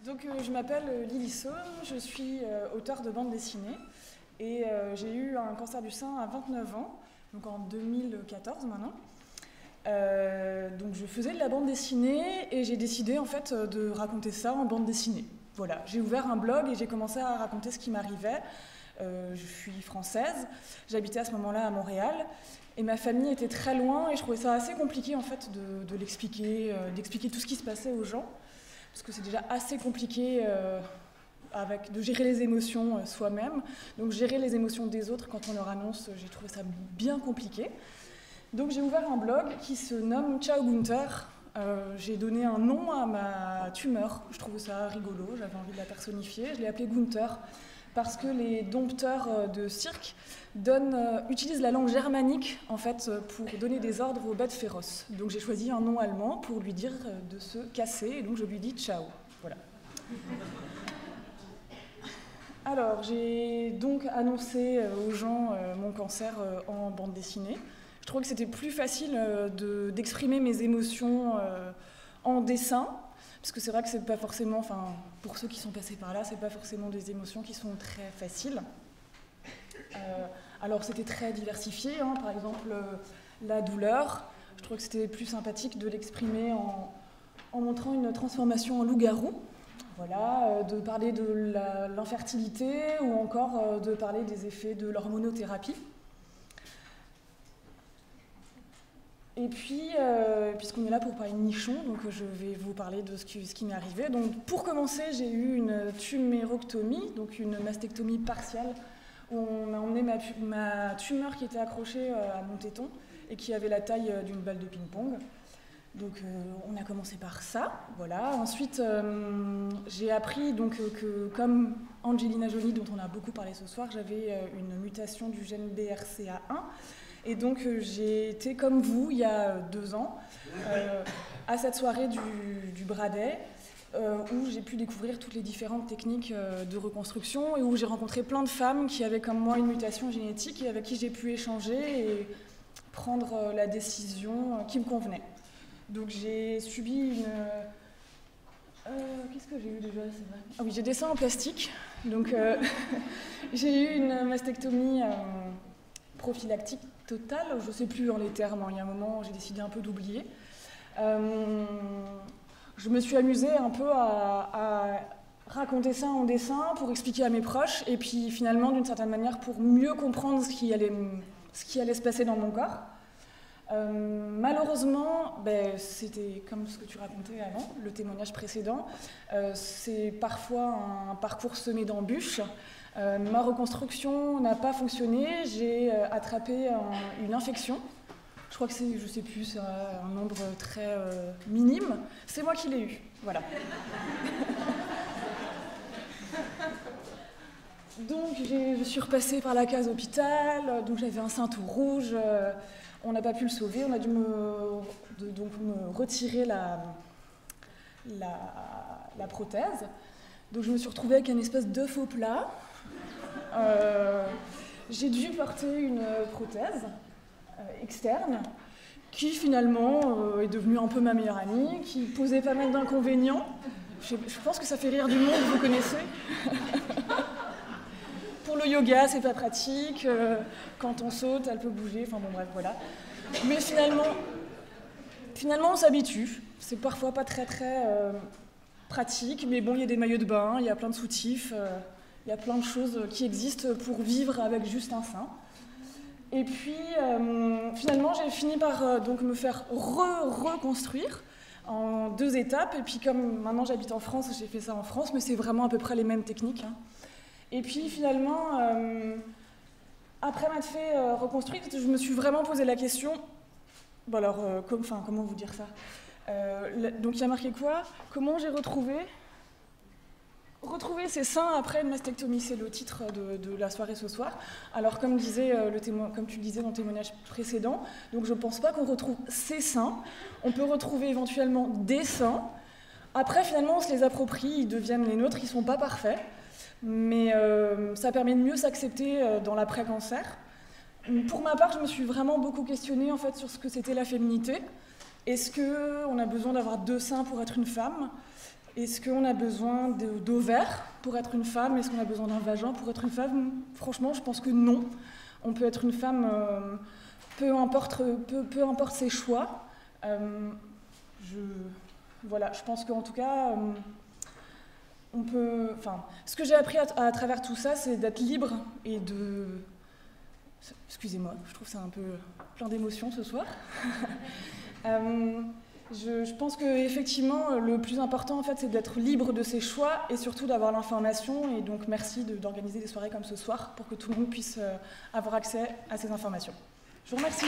Donc je m'appelle Lily Saume, je suis auteure de bande dessinée et j'ai eu un cancer du sein à 29 ans, donc en 2014 maintenant. Donc je faisais de la bande dessinée et j'ai décidé en fait de raconter ça en bande dessinée. Voilà, j'ai ouvert un blog et j'ai commencé à raconter ce qui m'arrivait. Je suis française, j'habitais à ce moment-là à Montréal et ma famille était très loin et je trouvais ça assez compliqué en fait de l'expliquer, d'expliquer tout ce qui se passait aux gens. Parce que c'est déjà assez compliqué de gérer les émotions soi-même. Donc gérer les émotions des autres quand on leur annonce, j'ai trouvé ça bien compliqué. Donc j'ai ouvert un blog qui se nomme Ciao Gunther. J'ai donné un nom à ma tumeur. Je trouvais ça rigolo, j'avais envie de la personnifier. Je l'ai appelée Gunther parce que les dompteurs de cirque utilisent la langue germanique en fait, pour donner des ordres aux bêtes féroces. Donc j'ai choisi un nom allemand pour lui dire de se casser, et donc je lui dis ciao. Voilà. Alors j'ai donc annoncé aux gens mon cancer en bande dessinée. Je trouvais que c'était plus facile d'exprimer mes émotions en dessin. Parce que c'est vrai que c'est pas forcément, enfin, pour ceux qui sont passés par là, c'est pas forcément des émotions qui sont très faciles. Alors c'était très diversifié, hein, par exemple la douleur. Je trouvais que c'était plus sympathique de l'exprimer en montrant une transformation en loup-garou. Voilà, de parler de l'infertilité ou encore de parler des effets de l'hormonothérapie. Et puis, puisqu'on est là pour parler de nichon, donc je vais vous parler de ce qui m'est arrivé. Donc, pour commencer, j'ai eu une tuméroctomie, donc une mastectomie partielle, où on m'a emmené ma tumeur qui était accrochée à mon téton et qui avait la taille d'une balle de ping-pong. Donc, on a commencé par ça, voilà. Ensuite, j'ai appris donc, que, comme Angelina Jolie, dont on a beaucoup parlé ce soir, j'avais une mutation du gène BRCA1. Et donc j'ai été comme vous il y a 2 ans à cette soirée du Bradet où j'ai pu découvrir toutes les différentes techniques de reconstruction et où j'ai rencontré plein de femmes qui avaient comme moi une mutation génétique et avec qui j'ai pu échanger et prendre la décision qui me convenait. Donc j'ai subi une... qu'est-ce que j'ai eu déjà, c'est vrai ? Ah oui, j'ai des seins en plastique. Donc j'ai eu une mastectomie prophylactique totale, je ne sais plus en les termes, hein. Il y a un moment j'ai décidé un peu d'oublier. Je me suis amusée un peu à raconter ça en dessin pour expliquer à mes proches et puis finalement d'une certaine manière pour mieux comprendre ce qui allait se passer dans mon corps. Malheureusement, c'était comme ce que tu racontais avant, le témoignage précédent, c'est parfois un parcours semé d'embûches. Ma reconstruction n'a pas fonctionné, j'ai attrapé une infection. Je crois que c'est, je sais plus, c'est un nombre très minime. C'est moi qui l'ai eu, voilà. Donc je suis repassée par la case hôpital, donc j'avais un sein tout rouge, on n'a pas pu le sauver, on a dû me retirer la prothèse. Donc je me suis retrouvée avec un espèce de faux plat. J'ai dû porter une prothèse externe qui finalement est devenue un peu ma meilleure amie, qui posait pas mal d'inconvénients. Je pense que ça fait rire du monde, vous connaissez. Pour le yoga, c'est pas pratique. Quand on saute, elle peut bouger. Enfin bon, bref, voilà. Mais finalement on s'habitue. C'est parfois pas très pratique, mais bon, il y a des maillots de bain, il y a plein de soutifs. Il y a plein de choses qui existent pour vivre avec juste un sein. Et puis, finalement, j'ai fini par donc me faire reconstruire en 2 étapes. Et puis, comme maintenant j'habite en France, j'ai fait ça en France, mais c'est vraiment à peu près les mêmes techniques, hein. Et puis, finalement, après m'être fait reconstruire, je me suis vraiment posé la question... Bon alors, comment vous dire ça ? Donc, il y a marqué quoi ? Comment j'ai retrouver ses seins après une mastectomie, c'est le titre de la soirée ce soir. Alors comme tu le disais dans le témoignage précédent, donc je ne pense pas qu'on retrouve ses seins, on peut retrouver éventuellement des seins. Après finalement on se les approprie, ils deviennent les nôtres, ils ne sont pas parfaits, mais ça permet de mieux s'accepter dans l'après-cancer. Pour ma part, je me suis vraiment beaucoup questionnée en fait, sur ce que c'était la féminité. Est-ce qu'on a besoin d'avoir 2 seins pour être une femme ? Est-ce qu'on a besoin d'ovaires pour être une femme? Est-ce qu'on a besoin d'un vagin pour être une femme? Franchement, je pense que non. On peut être une femme, peu importe ses choix. Voilà, je pense qu'en tout cas, ce que j'ai appris à travers tout ça, c'est d'être libre et de... Excusez-moi, je trouve ça un peu plein d'émotions ce soir. Je pense qu'effectivement, le plus important, en fait, c'est d'être libre de ses choix et surtout d'avoir l'information. Et donc, merci d'organiser des soirées comme ce soir pour que tout le monde puisse avoir accès à ces informations. Je vous remercie.